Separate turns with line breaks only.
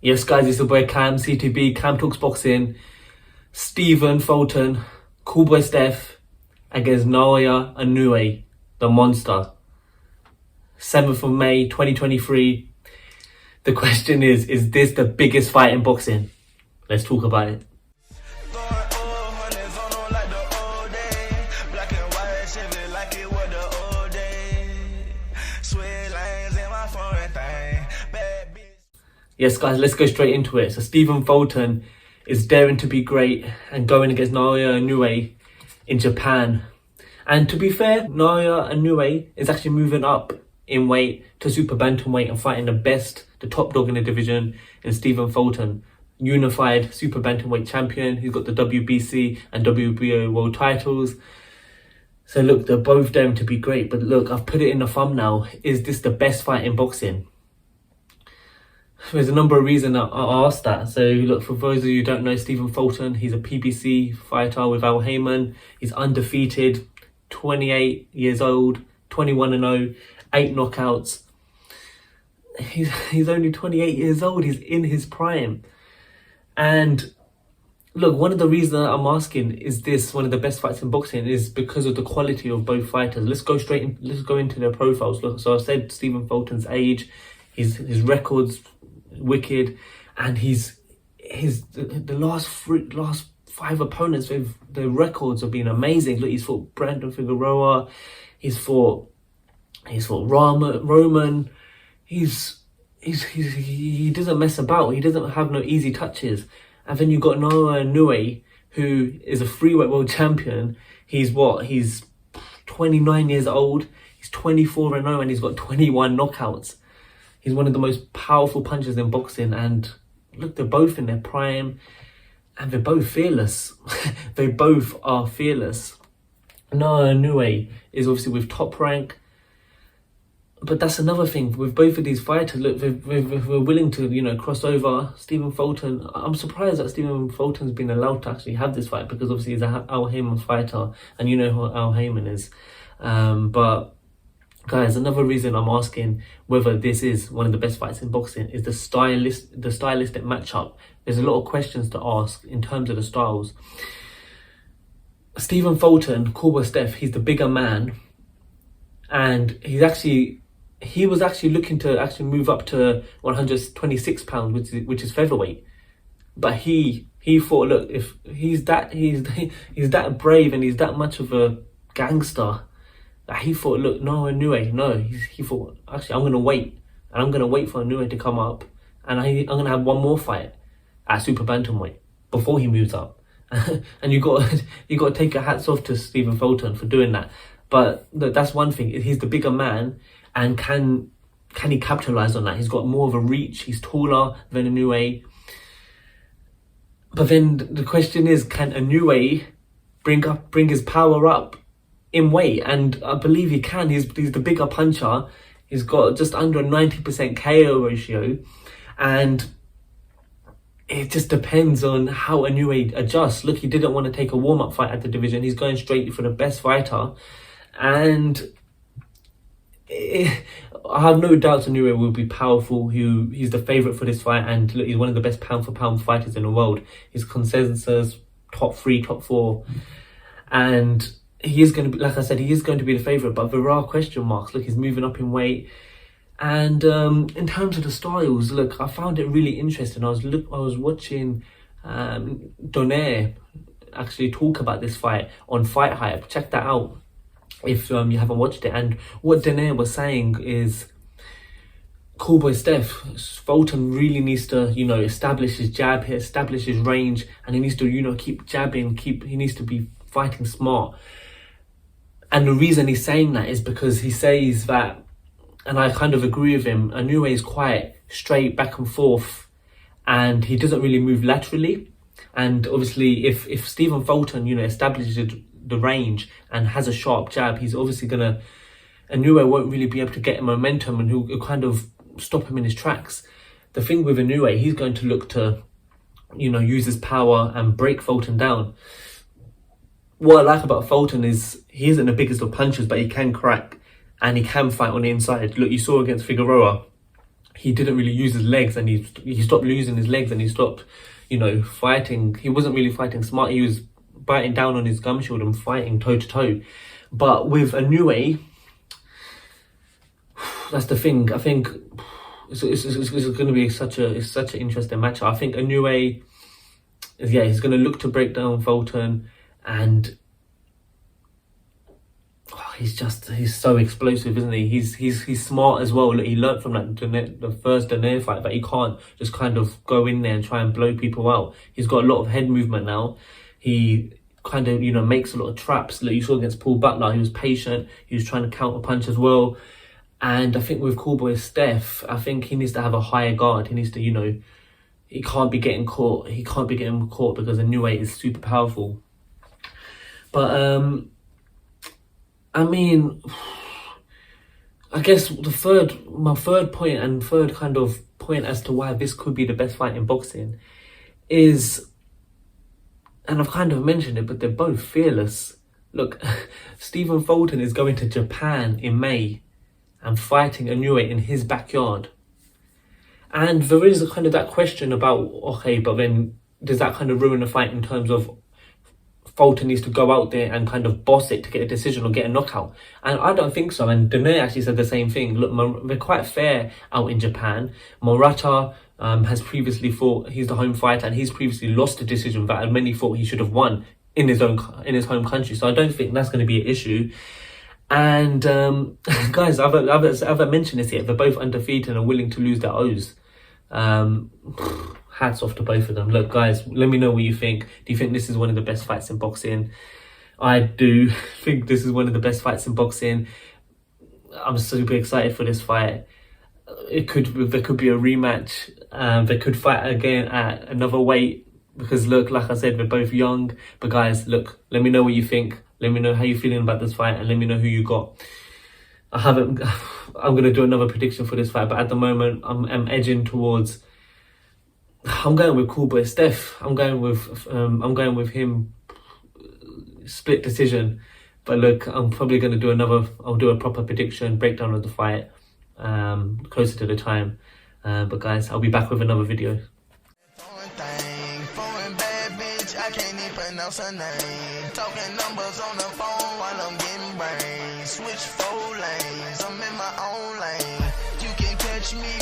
Yes, guys, it's your boy Cam, CTB, Cam Talks Boxing. Stephen Fulton, Cool Boy Steph, against Naoya Inoue, the monster. 7th of May, 2023. The question is this the biggest fight in boxing? Let's talk about it. Yes, guys, let's go straight into it. So Stephen Fulton is daring to be great and going against Naoya Inoue in Japan. And to be fair, Naoya Inoue is actually moving up in weight to super bantamweight and fighting the top dog in the division in Stephen Fulton, unified super bantamweight champion. He's got the WBC and WBO world titles. So look, they're both daring to be great. But look, I've put it in the thumbnail. Is this the best fight in boxing? There's a number of reasons I asked that. So look, for those of you who don't know Stephen Fulton, he's a PBC fighter with Al Heyman. He's undefeated, 28 years old, 21-0, 8 knockouts. He's only 28 years old. He's in his prime. And look, one of the reasons that I'm asking, is this one of the best fights in boxing, is because of the quality of both fighters. Let's go into their profiles. Look, so I said Stephen Fulton's age, his records wicked, and the last 5 opponents, the records have been amazing. Look, he's fought Brandon Figueroa, he's fought Roman. He doesn't mess about. He doesn't have no easy touches. And then you got Naoya Inoue, who is a freeweight world champion. He's 29 years old. He's 24-0, and he's got 21 knockouts. He's one of the most powerful punchers in boxing, and look, they're both in their prime, and they're both fearless. They both are fearless. Naoya Inoue is obviously with Top Rank, but that's another thing with both of these fighters. Look, we're willing to, cross over. Stephen Fulton, I'm surprised that Stephen Fulton's been allowed to actually have this fight, because obviously he's an Al Heyman fighter, and you know who Al Heyman is. But guys, another reason I'm asking whether this is one of the best fights in boxing is the stylistic matchup. There's a lot of questions to ask in terms of the styles. Stephen Fulton, Cool Boy Steph, he's the bigger man, and he was actually looking to actually move up to 126 pounds, which is featherweight. But he thought, look, if he's that brave and he's that much of a gangster, that he thought, look, he thought, actually, I'm going to wait. And I'm going to wait for Inoue to come up. And I'm going to have one more fight at super bantamweight before he moves up. And you got to take your hats off to Stephen Fulton for doing that. But look, that's one thing. He's the bigger man. And can he capitalize on that? He's got more of a reach. He's taller than Inoue. But then the question is, can Inoue bring his power up in weight? And I believe he can. He's the bigger puncher. He's got just under a 90% KO ratio, and it just depends on how Inoue adjusts. Look, he didn't want to take a warm-up fight at the division. He's going straight for the best fighter, and I have no doubts Inoue will be powerful. He's the favourite for this fight, and look, he's one of the best pound-for-pound fighters in the world. His consensus top 3, top 4, and he is going to be, like I said, he is going to be the favourite, but there are question marks. Look, he's moving up in weight. And in terms of the styles, look, I found it really interesting. I was watching Donaire actually talk about this fight on Fight Hype. Check that out if you haven't watched it. And what Donaire was saying is, Cool Boy Steph, Fulton really needs to, establish his jab here, establish his range, and he needs to, keep jabbing, he needs to be fighting smart. And the reason he's saying that is because he says that, and I kind of agree with him, Inoue is quite straight back and forth, and he doesn't really move laterally. And obviously, if Stephen Fulton, establishes the range and has a sharp jab, he's obviously Inoue won't really be able to get momentum, and he'll kind of stop him in his tracks. The thing with Inoue, he's going to look to, use his power and break Fulton down. What I like about Fulton is he isn't the biggest of punchers, but he can crack and he can fight on the inside. Look, you saw against Figueroa, he didn't really use his legs, and he stopped losing his legs, and he stopped, fighting. He wasn't really fighting smart. He was biting down on his gum shield and fighting toe to toe. But with Inoue, that's the thing. I think it's going to be such an interesting match. I think Inoue, he's going to look to break down Fulton, and he's so explosive, isn't he? He's smart as well. Look, he learnt from the first Inoue fight, but he can't just kind of go in there and try and blow people out. He's got a lot of head movement now. He kind of makes a lot of traps. Like you saw against Paul Butler, he was patient. He was trying to counter punch as well. And I think with Coolboy Steph, I think he needs to have a higher guard. He needs to, he can't be getting caught. He can't be getting caught because Inoue is super powerful. But I mean, I guess my third point and third kind of point as to why this could be the best fight in boxing is, and I've kind of mentioned it, but they're both fearless. Look, Stephen Fulton is going to Japan in May and fighting Inoue in his backyard. And there is a kind of that question about, okay, but then does that kind of ruin the fight in terms of Fulton needs to go out there and kind of boss it to get a decision or get a knockout? And I don't think so. And Inoue actually said the same thing. Look, they're quite fair out in Japan. Murata has previously fought, he's the home fighter, and he's previously lost a decision that many thought he should have won in his home country. So I don't think that's going to be an issue. And guys, I've mentioned this yet. They're both undefeated and willing to lose their O's. Hats off to both of them. Look, guys, let me know what you think. Do you think this is one of the best fights in boxing? I do think this is one of the best fights in boxing. I'm super excited for this fight. There could be a rematch. They could fight again at another weight because look, like I said, they're both young. But guys, look, let me know what you think. Let me know how you're feeling about this fight, and let me know who you got. I'm gonna do another prediction for this fight, but at the moment, I'm edging towards. I'm going with Coolboy Steph. I'm going with him. Split decision. But look, I'm probably gonna do I'll do a proper prediction breakdown of the fight closer to the time. But guys, I'll be back with another video.
I can't even pronounce her name. Talking numbers on the phone while I'm getting brains. Switch 4 lanes, I'm in my own lane. You can catch me